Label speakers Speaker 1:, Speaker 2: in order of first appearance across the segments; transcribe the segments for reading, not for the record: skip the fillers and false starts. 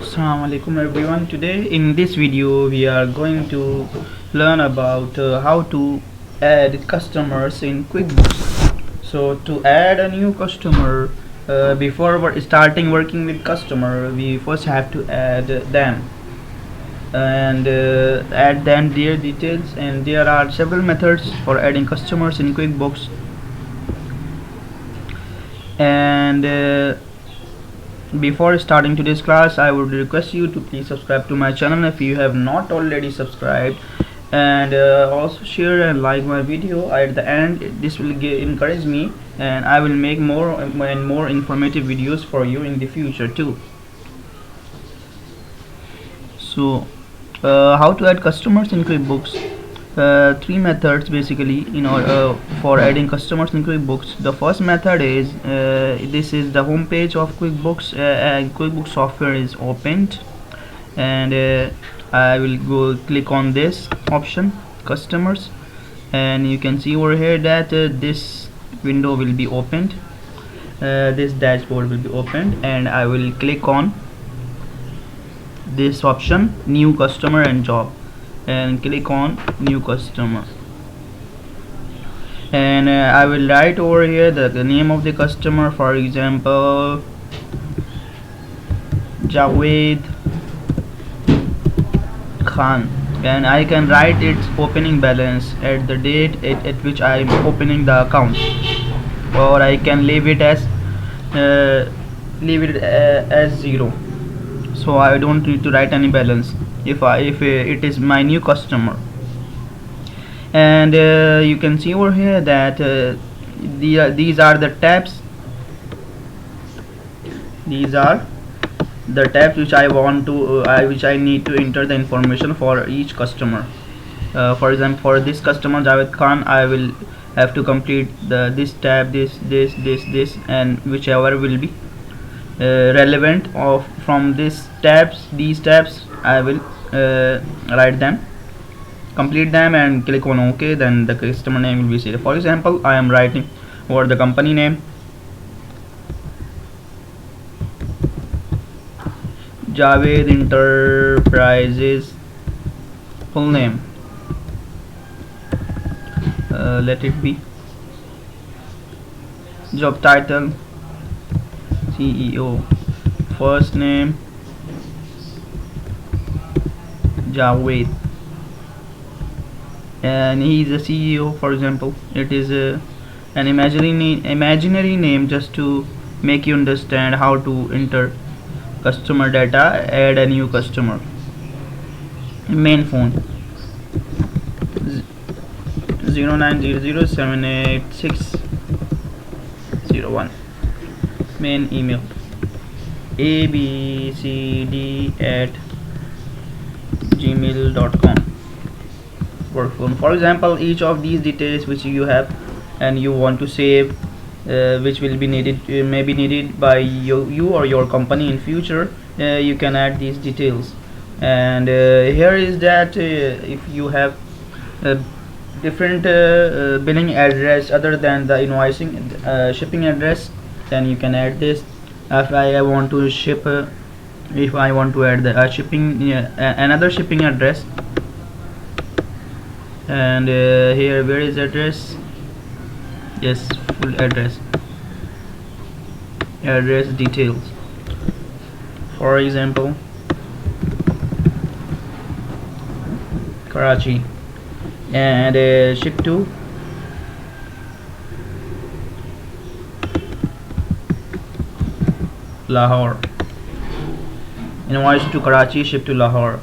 Speaker 1: Assalamu alaikum everyone. Today in this video we are going to learn about how to add customers in QuickBooks. So to add a new customer, before we're starting working with customer, we first have to add them and add them their details, and there are several methods for adding customers in QuickBooks. And before starting today's class, I would request you to please subscribe to my channel if you have not already subscribed, and also share and like my video at the end. This will encourage me, and I will make more and more informative videos for you in the future too. So how to add customers in QuickBooks? Three methods basically for adding customers in QuickBooks. The first method is this is the home page of QuickBooks, and QuickBooks software is opened, and I will go click on this option, customers, and you can see over here that this window will be opened, this dashboard will be opened, and I will click on this option, new customer and job, and click on new customer, and I will write over here the name of the customer, for example Javed Khan, and I can write its opening balance at the date at which I am opening the account, or I can leave it as 0, so I don't need to write any balance if it is my new customer. And you can see over here that these are the tabs. These are the tabs which I want to which I need to enter the information for each customer. For example, for this customer Javed Khan, I will have to complete this tab, this, and whichever will be relevant from these tabs I will write them, complete them, and click on OK. Then the customer name will be saved. For example, I am writing over the company name, Javed Enterprises, full name, let it be, job title CEO, first name Javed, and he is a CEO. For example, it is an imaginary name just to make you understand how to enter customer data, add a new customer. Main phone 0900786601. Main email abcd@gmail.com. work phone. For example, each of these details which you have and you want to save, which will be needed, may be needed by you or your company in future, you can add these details. And here is that if you have different billing address other than the invoicing shipping address, then you can add this. If I want to ship if I want to add the shipping another shipping address, and here, where is address? Yes, full address details. For example, Karachi, and ship to Lahore, invoice to Karachi, ship to Lahore,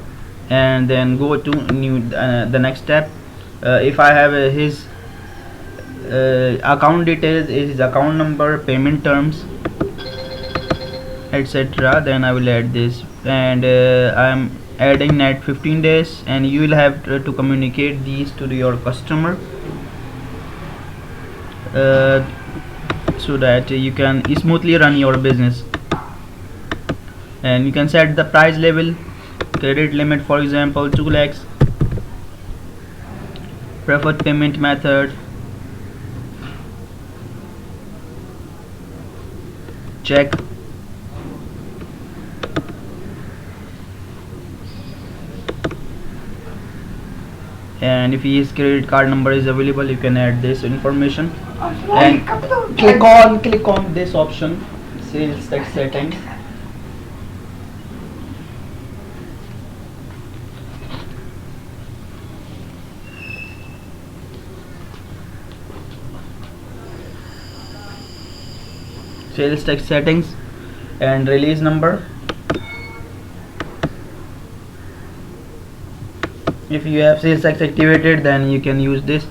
Speaker 1: and then go to the next step. If I have his account details, his account number, payment terms, etc., then I will add this, and I am adding net 15 days, and you will have to communicate these to your customer so that you can smoothly run your business. And you can set the price level, credit limit, for example 2 lakhs, preferred payment method, check, and if his credit card number is available, you can add this information and click on this option, sales tax settings. Sales tax settings and release number. If you have sales tax activated, then you can use this,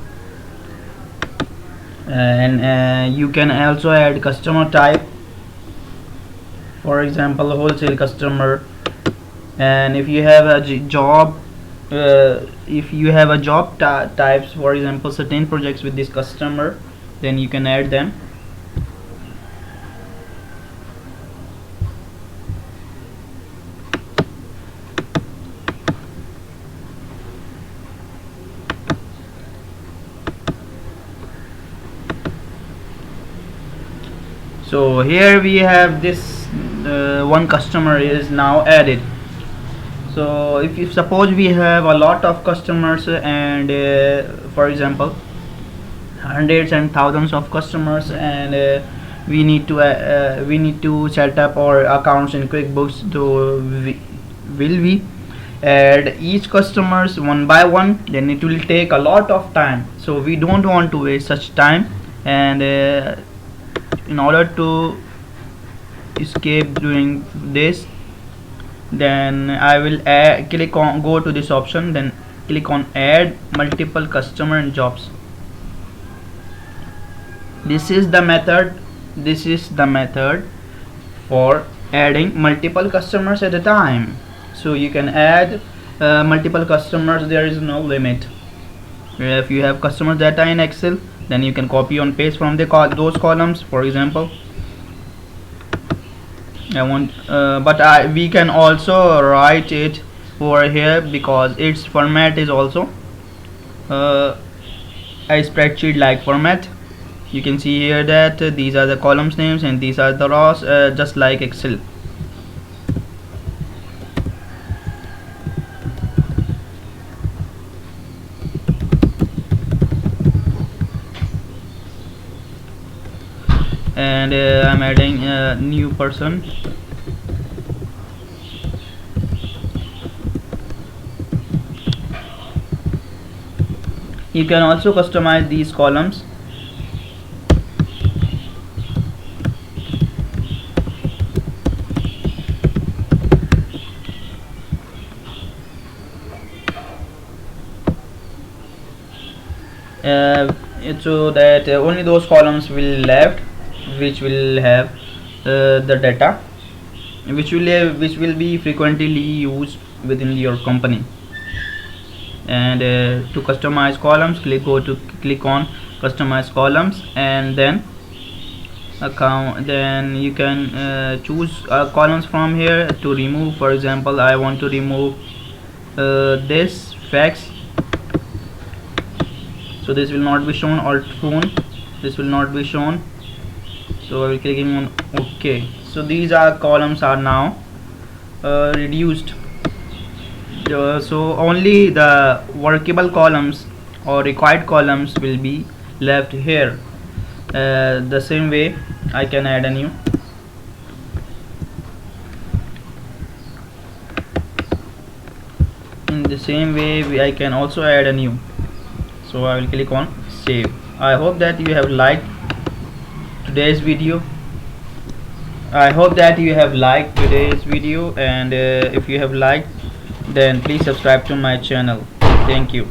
Speaker 1: and you can also add customer type, for example wholesale customer. And if you have a job, types, for example certain projects with this customer, then you can add them. So here we have this one customer is now added. So if you suppose we have a lot of customers, and for example hundreds and thousands of customers, and we need to set up our accounts in QuickBooks. So will we add each customers one by one? Then it will take a lot of time, so we don't want to waste such time. And in order to escape doing this, then I will go to this option, then click on add multiple customer and jobs. This is the method for adding multiple customers at a time. So you can add multiple customers, there is no limit. If you have customer data in Excel, then you can copy and paste from those columns. For example, we can also write it over here, because its format is also a spreadsheet like format. You can see here that these are the columns names and these are the rows, just like Excel. And I'm adding a new person. You can also customize these columns. So that only those columns will left which will have the data which will be frequently used within your company. And to customize columns, click on customize columns, and then you can choose columns from here to remove. For example, I want to remove this fax, so this will not be shown, or phone, this will not be shown. So I will clicking on OK. So these columns are now reduced. So only the workable columns or required columns will be left here. The same way I can add a new. In the same way I can also add a new. So I will click on save. I hope that you have liked today's video. And if you have liked, then please subscribe to my channel. Thank you.